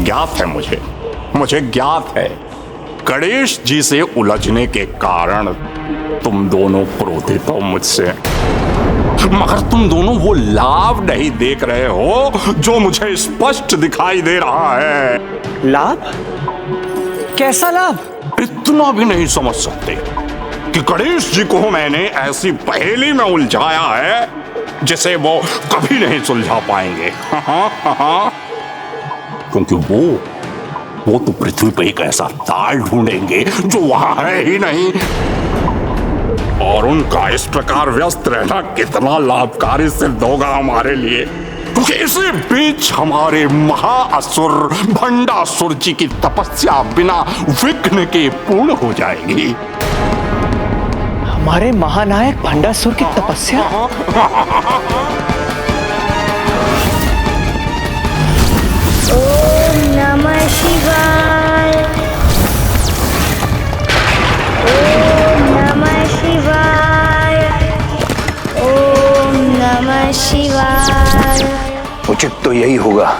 ज्ञात है मुझे ज्ञात है गणेश जी से उलझने के कारण तुम दोनों क्रोधित हो मुझसे, मगर तुम दोनों वो लाभ नहीं देख रहे हो जो मुझे स्पष्ट दिखाई दे रहा है। लाभ? कैसा लाभ? इतना भी नहीं समझ सकते कि गणेश जी को मैंने ऐसी पहेली में उलझाया है जिसे वो कभी नहीं सुलझा पाएंगे। क्योंकि वो तो पृथ्वी पर एक ऐसा ताल ढूंढेंगे जो वहां है ही नहीं, और उनका इस प्रकार व्यस्त रहना कितना लाभकारी सिद्ध होगा हमारे लिए, क्योंकि इसी बीच हमारे महाअसुर भंडासुर जी की तपस्या बिना विघ्न के पूर्ण हो जाएगी। हमारे महानायक भंडासुर की तपस्या? ओम नमः शिवाय। ओम नमः शिवाय। ओम नमः शिवाय। उचित तो यही होगा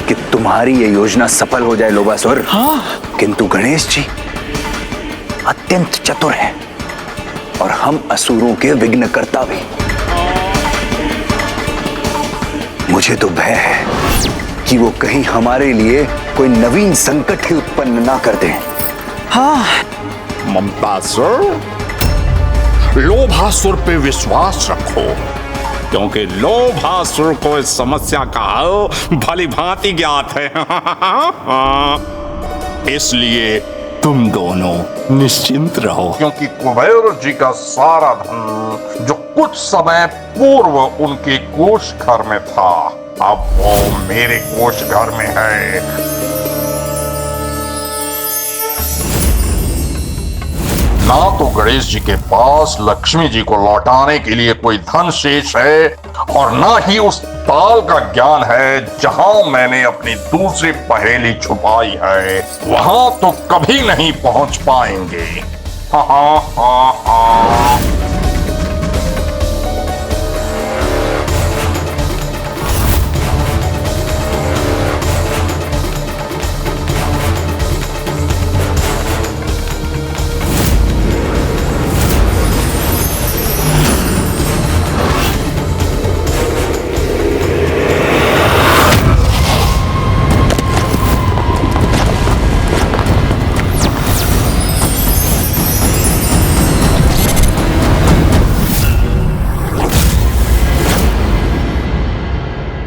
कि तुम्हारी ये योजना सफल हो जाए लोभासुर। हाँ। किंतु गणेश जी अत्यंत चतुर हैं और हम असुरों के विघ्नकर्ता भी। मुझे तो भय है कि वो कहीं हमारे लिए कोई नवीन संकट ही उत्पन्न ना कर दें। हाँ। ममतासुर, लोभासुर पे विश्वास रखो, क्योंकि लोभासुर को इस समस्या का हल भली भांति ज्ञात है। इसलिए तुम दोनों निश्चिंत रहो, क्योंकि कुबेर जी का सारा धन जो कुछ समय पूर्व उनके कोष घर में था, अब वो मेरे कोष घर में है। ना तो गणेश जी के पास लक्ष्मी जी को लौटाने के लिए कोई धन शेष है, और ना ही उस ताल का ज्ञान है जहां मैंने अपनी दूसरी पहेली छुपाई है, वहां तो कभी नहीं पहुंच पाएंगे।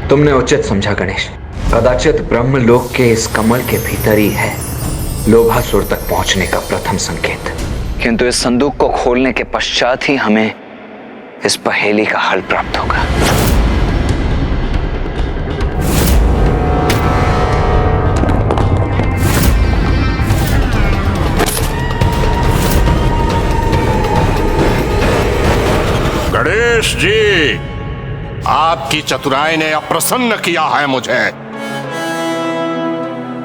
तुमने उचित समझा गणेश। कदाचित ब्रह्मलोक के इस कमल के भीतर ही है लोभासुर तक पहुंचने का प्रथम संकेत। किंतु इस संदूक को खोलने के पश्चात ही हमें इस पहेली का हल प्राप्त होगा। गणेश जी, आपकी चतुराई ने अप्रसन्न किया है मुझे,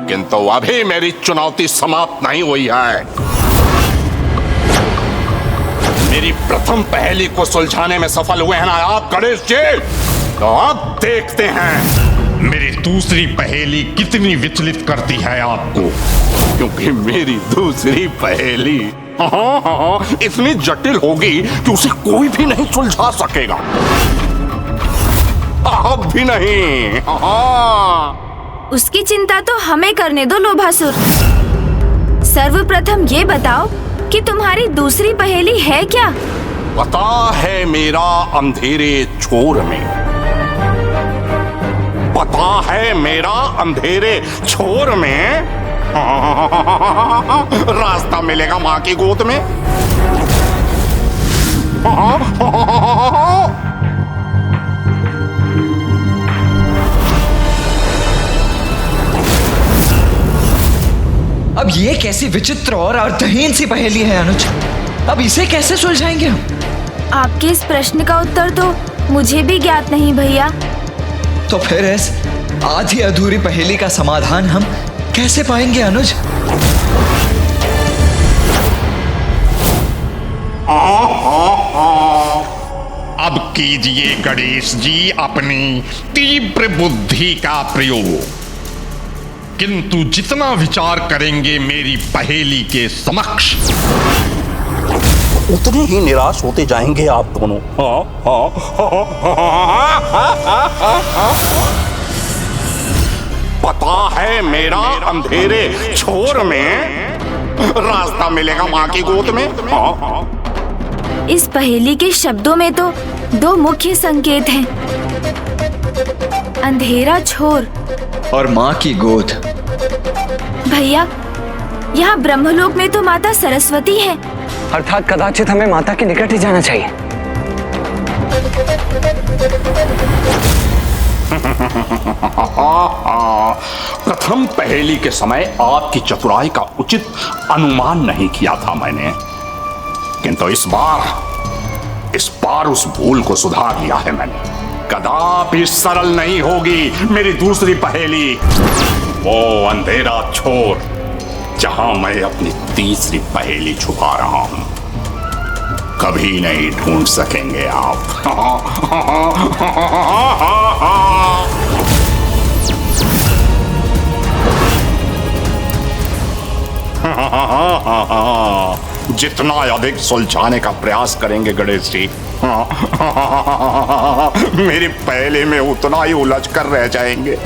किंतु अभी मेरी चुनौती समाप्त नहीं हुई है। मेरी प्रथम पहेली को सुलझाने में सफल हुए हैं ना आप गणेश जी, तो अब देखते हैं मेरी दूसरी पहेली कितनी विचलित करती है आपको, क्योंकि मेरी दूसरी पहेली इतनी जटिल होगी कि उसे कोई भी नहीं सुलझा सकेगा। अब भी नहीं। उसकी चिंता तो हमें करने दो लोभासुर। सर्वप्रथम ये बताओ कि तुम्हारी दूसरी पहेली है क्या? पता है मेरा अंधेरे छोर में, पता है मेरा अंधेरे छोर में रास्ता मिलेगा मां की गोद में। अब ये कैसी विचित्र और अर्थहीन सी पहेली है अनुज, अब इसे कैसे सुलझाएंगे हम? आपके इस प्रश्न का उत्तर तो मुझे भी ज्ञात नहीं भैया। तो फिर इस आधी अधूरी पहेली का समाधान हम कैसे पाएंगे अनुज? अब कीजिए गणेश जी अपनी तीव्र बुद्धि का प्रयोग, किंतु जितना विचार करेंगे मेरी पहेली के समक्ष उतने ही निराश होते जाएंगे आप दोनों। पता है मेरा अंधेरे छोर में रास्ता मिलेगा माँ की गोद में। इस पहेली के शब्दों में तो दो मुख्य संकेत हैं, अंधेरा छोर और माँ की गोद। भैया, यहाँ ब्रह्मलोक में तो माता सरस्वती है। अर्थात कदाचित हमें माता के निकट ही जाना चाहिए। प्रथम पहेली के समय आपकी चतुराई का उचित अनुमान नहीं किया था मैंने, किंतु इस बार उस भूल को सुधार लिया है मैंने। कदापि सरल नहीं होगी मेरी दूसरी पहेली, वो अंधेरा छोर जहां मैं अपनी तीसरी पहेली छुपा रहा हूं। कभी नहीं ढूंढ सकेंगे आप। जितना अधिक सुलझाने का प्रयास करेंगे गणेश जी, मेरी पहेली में उतना ही उलझ कर रह जाएंगे।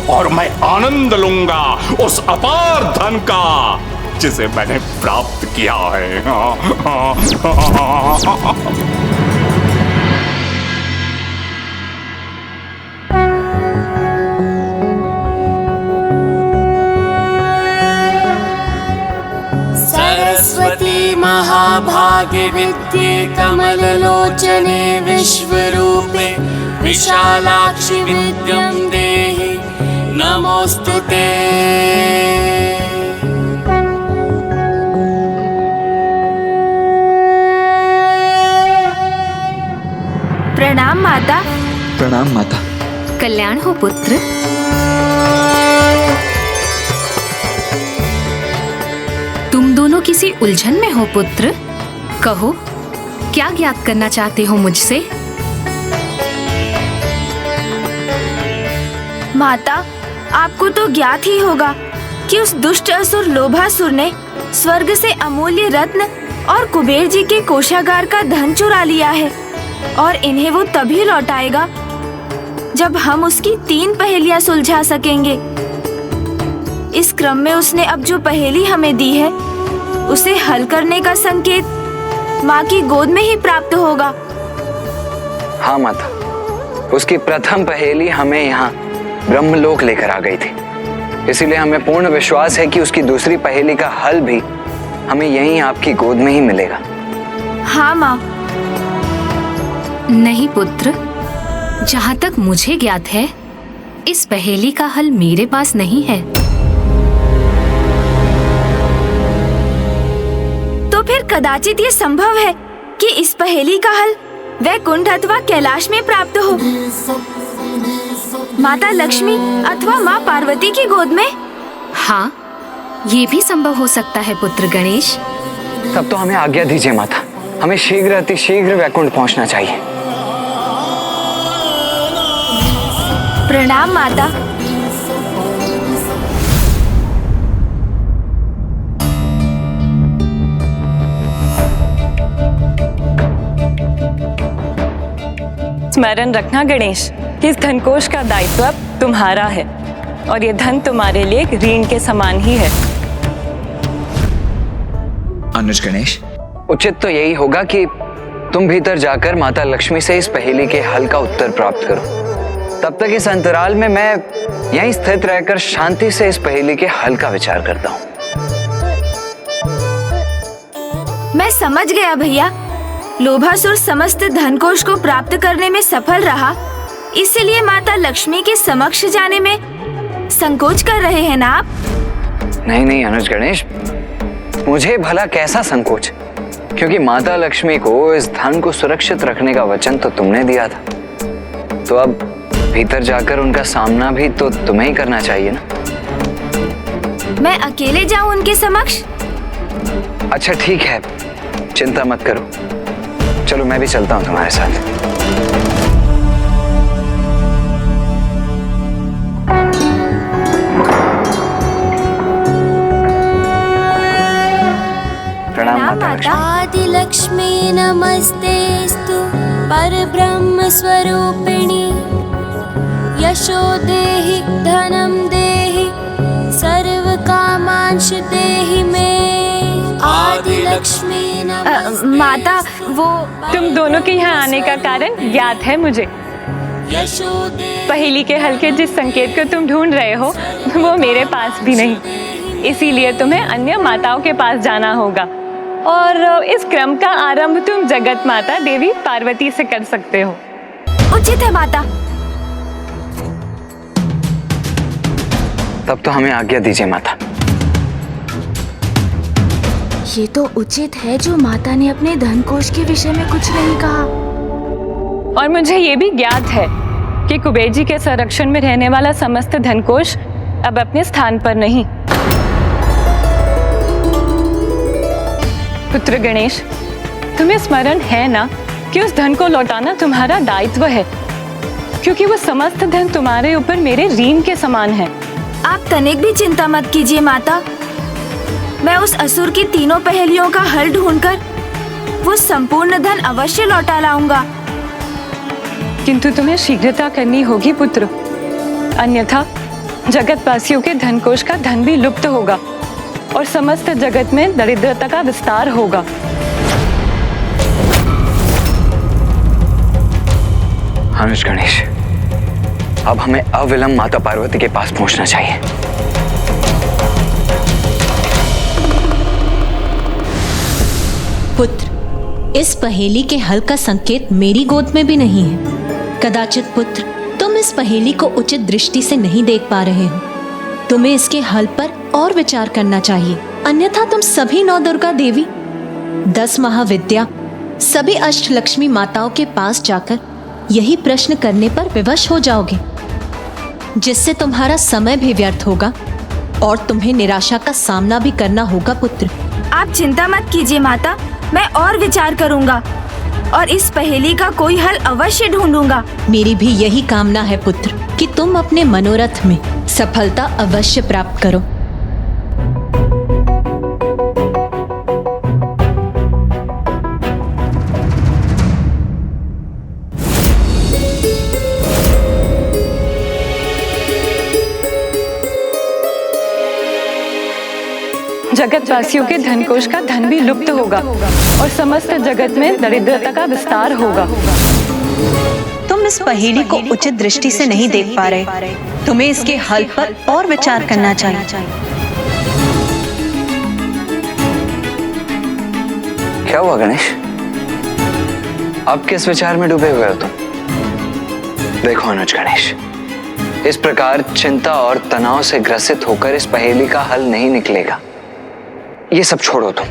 और मैं आनंद लूंगा उस अपार धन का जिसे मैंने प्राप्त किया है। सरस्वती महाभागे विद्ये कमललोचने विश्वरूपे विशालाक्षि विद्यं देहि नमोस्तुते। प्रणाम माता। प्रणाम माता। कल्याण हो पुत्र। तुम दोनों किसी उलझन में हो पुत्र, कहो क्या ज्ञात करना चाहते हो मुझसे? माता, आपको तो ज्ञात ही होगा कि उस दुष्ट असुर लोभासुर ने स्वर्ग से अमूल्य रत्न और कुबेर जी के कोषागार का धन चुरा लिया है, और इन्हें वो तभी लौटाएगा जब हम उसकी 3 पहेलियां सुलझा सकेंगे। इस क्रम में उसने अब जो पहेली हमें दी है उसे हल करने का संकेत माँ की गोद में ही प्राप्त होगा। हाँ माता, उसकी प्रथम पहेली हमें यहाँ ब्रह्मलोक लेकर आ गई थी, इसीलिए हमें पूर्ण विश्वास है कि उसकी दूसरी पहेली का हल भी हमें यहीं आपकी गोद में ही मिलेगा। हाँ माँ। नहीं पुत्र, जहाँ तक मुझे ज्ञात है इस पहेली का हल मेरे पास नहीं है। तो फिर कदाचित ये संभव है कि इस पहेली का हल वैकुंठ अथवा कैलाश में प्राप्त हो, माता लक्ष्मी अथवा माँ पार्वती की गोद में। हाँ, ये भी संभव हो सकता है पुत्र गणेश। तब तो हमें आज्ञा दीजिए माता, हमें शीघ्र अतिशीघ्र वैकुंठ पहुंचना चाहिए। प्रणाम माता। स्मरण रखना गणेश कि इस धनकोष का दायित्व अब तुम्हारा है, और ये धन तुम्हारे लिए एक ऋण के समान ही है। अनुज गणेश, उचित तो यही होगा कि तुम भीतर जाकर माता लक्ष्मी से इस पहेली के हल का उत्तर प्राप्त करो। तब तक इस अंतराल में मैं यहीं स्थित रहकर शांति से इस पहेली के हल का विचार करता हूँ। मैं समझ गया भैया, लोभासुर समस्त धनकोष को प्राप्त करने में सफल रहा, इसलिए माता लक्ष्मी के समक्ष जाने में संकोच कर रहे हैं ना आप? नहीं नहीं अनुज गणेश, मुझे भला कैसा संकोच, क्योंकि माता लक्ष्मी को इस धन को सुरक्षित रखने का वचन तो तुमने दिया था, तो अब भीतर जाकर उनका सामना भी तो तुम्हें ही करना चाहिए ना। मैं अकेले जाऊं उनके समक्ष? अच्छा ठीक है, चिंता मत करो, चलो मैं भी चलता हूं तुम्हारे साथ। प्रणाम माता। आदि लक्ष्मी नमस्तेस्तु परब्रह्म स्वरूपिणी, यशो देहि धनम देहि सर्व कामांश देहि मे। आदि लक्ष्मी माता, वो तुम दोनों के यहाँ आने का कारण ज्ञात है मुझे। यशो देहि पहेली के हल के जिस संकेत को तुम ढूंढ रहे हो वो मेरे पास भी नहीं, इसीलिए तुम्हें अन्य माताओं के पास जाना होगा और इस क्रम का आरंभ तुम जगत माता देवी पार्वती से कर सकते हो। उचित है माता। तब तो हमें आज्ञा दीजिए माता। ये तो उचित है जो माता ने अपने धन कोष के विषय में कुछ नहीं कहा। और मुझे ये भी ज्ञात है कि कुबेर जी के संरक्षण में रहने वाला समस्त धन कोष अब अपने स्थान पर नहीं। पुत्र गणेश, तुम्हें स्मरण है ना कि उस धन को लौटाना तुम्हारा दायित्व है, क्योंकि वो समस्त धन तुम्हारे ऊपर मेरे ऋण के समान है। आप तनिक भी चिंता मत कीजिए माता, मैं उस असुर की तीनों पहेलियों का हल ढूंढकर वो संपूर्ण धन अवश्य लौटा लाऊंगा। किंतु तुम्हें शीघ्रता करनी होगी पुत्र, अन्यथा जगतवासियों के धन कोष का धन भी लुप्त होगा और समस्त जगत में दरिद्रता का विस्तार होगा। अनुज गणेश, अब हमें अविलंब माता पार्वती के पास पहुंचना चाहिए। पुत्र, इस पहेली के हल का संकेत मेरी गोद में भी नहीं है। कदाचित पुत्र तुम इस पहेली को उचित दृष्टि से नहीं देख पा रहे हो। तुम्हें इसके हल पर और विचार करना चाहिए, अन्यथा तुम सभी 9 दुर्गा देवी, 10 महाविद्या, सभी अष्टलक्ष्मी माताओं के पास जाकर यही प्रश्न करने पर विवश हो जाओगे, जिससे तुम्हारा समय भी व्यर्थ होगा और तुम्हें निराशा का सामना भी करना होगा। पुत्र, आप चिंता मत कीजिए माता, मैं और विचार करूंगा और इस पहेली का कोई हल अवश्य ढूंढूंगा। मेरी भी यही कामना है पुत्र कि तुम अपने मनोरथ में सफलता अवश्य प्राप्त करो। जगतवासियों के धन कोष का धन भी लुप्त होगा और समस्त जगत में दरिद्रता का विस्तार होगा। तुम इस पहेली को उचित दृष्टि से नहीं देख पा रहे, तुम्हें इसके हल पर और विचार करना चाहिए। क्या हुआ गणेश, अब किस विचार में डूबे हुए हो तुम? देखो अनुज गणेश, इस प्रकार चिंता और तनाव से ग्रसित होकर इस पहेली का हल नहीं निकलेगा। ये सब छोड़ो तुम,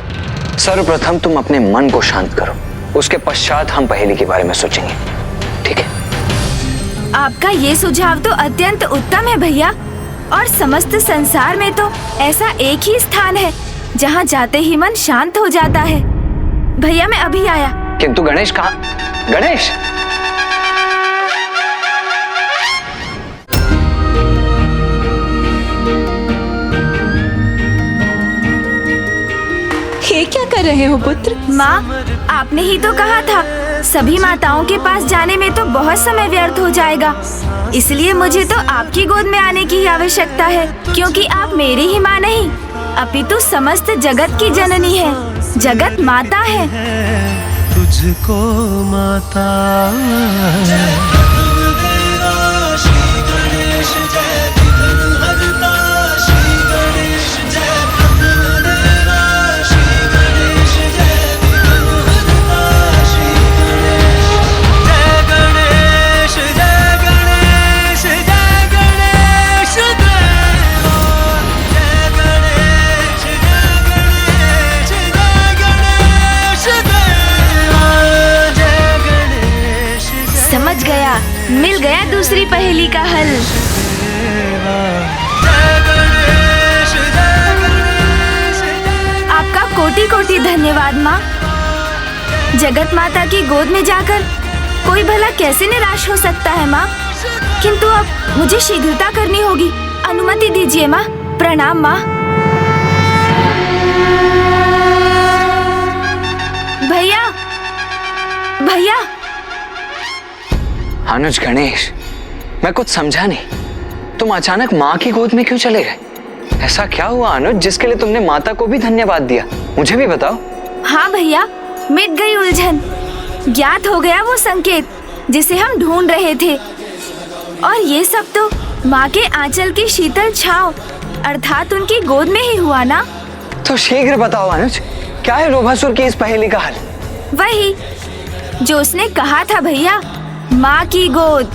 सर्वप्रथम तुम अपने मन को शांत करो, उसके पश्चात हम पहेली के बारे में सोचेंगे, ठीक है? आपका ये सुझाव तो अत्यंत उत्तम है भैया, और समस्त संसार में तो ऐसा एक ही स्थान है जहाँ जाते ही मन शांत हो जाता है। भैया मैं अभी आया। किंतु गणेश कहाँ? गणेश! ये क्या कर रहे हो पुत्र? माँ, आपने ही तो कहा था सभी माताओं के पास जाने में तो बहुत समय व्यर्थ हो जाएगा, इसलिए मुझे तो आपकी गोद में आने की आवश्यकता है, क्योंकि आप मेरी ही माँ नहीं अपितु समस्त जगत की जननी है, जगत माता है। तुझको माता मिल गया दूसरी पहेली का हल। आपका कोटि कोटि धन्यवाद माँ। जगत माता की गोद में जाकर कोई भला कैसे निराश हो सकता है माँ। किंतु अब मुझे शीघ्रता करनी होगी। अनुमति दीजिए माँ। प्रणाम माँ। भैया, भैया। अनुज गणेश, मैं कुछ समझा नहीं। तुम अचानक माँ की गोद में क्यों चले गए? ऐसा क्या हुआ अनुज जिसके लिए तुमने माता को भी धन्यवाद दिया? मुझे भी बताओ। हाँ भैया, मिट गई उलझन। ज्ञात हो गया वो संकेत जिसे हम ढूंढ रहे थे। और ये सब तो माँ के आंचल की शीतल छांव अर्थात उनकी गोद में ही हुआ ना। तो शीघ्र बताओ अनुज, क्या है लोभासुर की इस पहेली का हल? वही जो उसने कहा था भैया, माँ की गोद।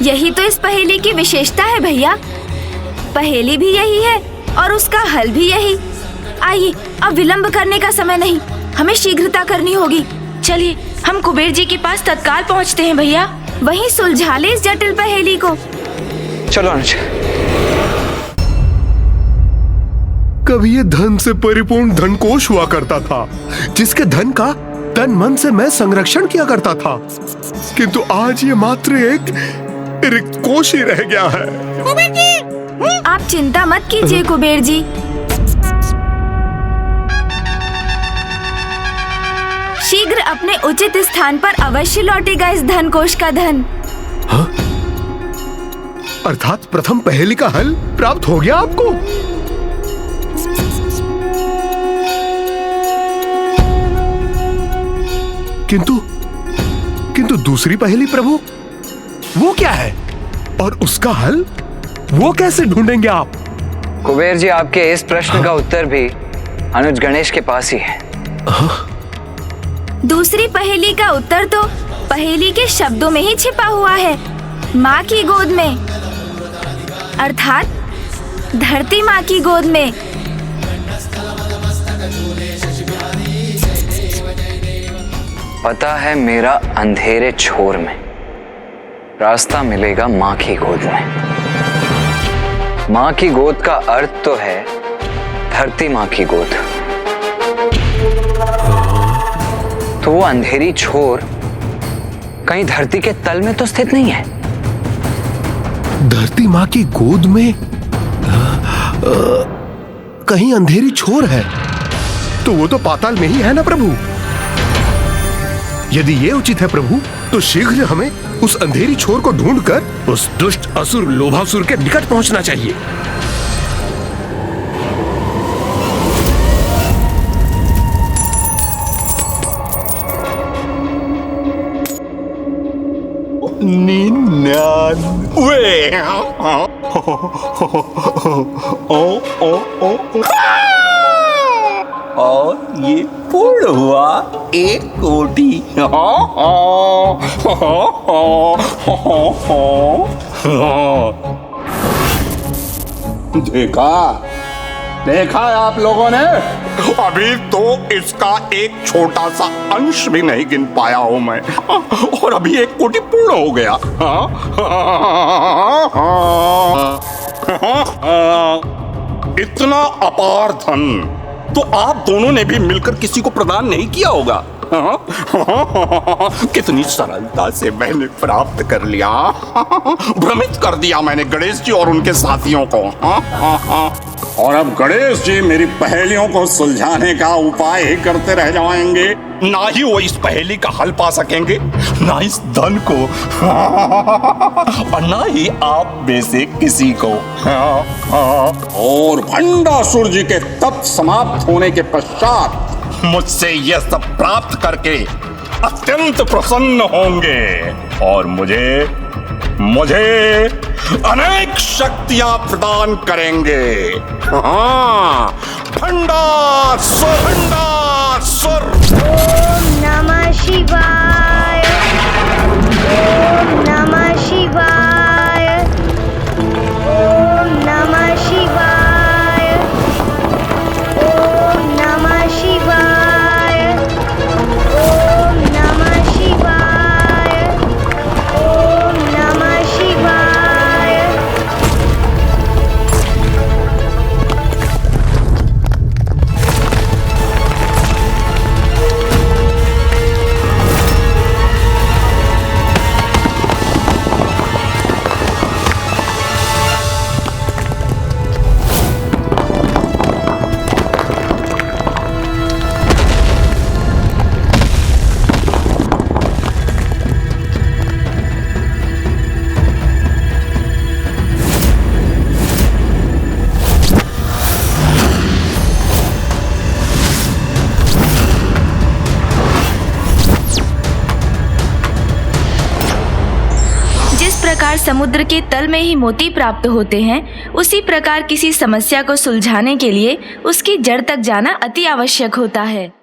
यही तो इस पहेली की विशेषता है भैया। पहेली भी यही है और उसका हल भी यही। आइए, अब विलंब करने का समय नहीं, हमें शीघ्रता करनी होगी। चलिए हम कुबेर जी के पास तत्काल पहुँचते हैं भैया। वहीं सुलझा ले इस जटिल पहेली को। चलो अनुज। कभी ये धन से परिपूर्ण धनकोश हुआ करता था, जिसके धन का तन मन से मैं संरक्षण किया करता था। किंतु आज ये मात्र एक रिक्त कोश ही रह गया है। कुबेर जी! आप चिंता मत कीजिए कुबेर जी। शीघ्र अपने उचित स्थान पर अवश्य लौटेगा इस धनकोश का धन। हाँ? अर्थात प्रथम पहेली का हल प्राप्त हो गया आपको? किंतु दूसरी पहेली प्रभु, वो क्या है? और उसका हल वो कैसे ढूंढेंगे आप? कुबेर जी, आपके इस प्रश्न का उत्तर भी अनुज गणेश के पास ही है। दूसरी पहेली का उत्तर तो पहेली के शब्दों में ही छिपा हुआ है। माँ की गोद में, अर्थात धरती माँ की गोद में। पता है मेरा अंधेरे छोर में रास्ता मिलेगा माँ की गोद में। माँ की गोद का अर्थ तो है धरती माँ की गोद। तो वो अंधेरी छोर कहीं धरती के तल में तो स्थित नहीं है। धरती माँ की गोद में कहीं अंधेरी छोर है तो वो तो पाताल में ही है ना प्रभु। यदि ये उचित है प्रभु, तो शीघ्र हमें उस अंधेरी छोर को ढूंढकर उस दुष्ट असुर लोभासुर के निकट पहुंचना चाहिए। और ये पूर्ण हुआ 1 कोटि। देखा है आप लोगों ने? अभी तो इसका एक छोटा सा अंश भी नहीं गिन पाया हूं मैं, और अभी 1 कोटि पूर्ण हो गया। इतना अपार धन तो आप दोनों ने भी मिलकर किसी को प्रदान नहीं किया होगा। कितनी सरलता से मैंने प्राप्त कर लिया। भ्रमित कर दिया मैंने गणेश जी और उनके साथियों को। और अब गणेश जी मेरी पहेलियों को सुलझाने का उपाय ही करते रह जाएंगे। ना ही वो इस पहेली का हल पा सकेंगे, ना इस धन को, और ना ही आप में से किसी को। और भंडासुर जी के तप समाप्त होने के पश्चात मुझसे यह सब प्राप्त करके अत्यंत प्रसन्न होंगे और मुझे अनेक शक्तियां प्रदान करेंगे। हाँ, भंडासुर। ओम नमः शिवाय। ओम नमः शिवाय। ओम नमः शिवाय। ओम नमः शिवाय। ओम नमः शिवाय। ओम नमः शिवाय। प्रकार समुद्र के तल में ही मोती प्राप्त होते हैं, उसी प्रकार किसी समस्या को सुलझाने के लिए उसकी जड़ तक जाना अति आवश्यक होता है।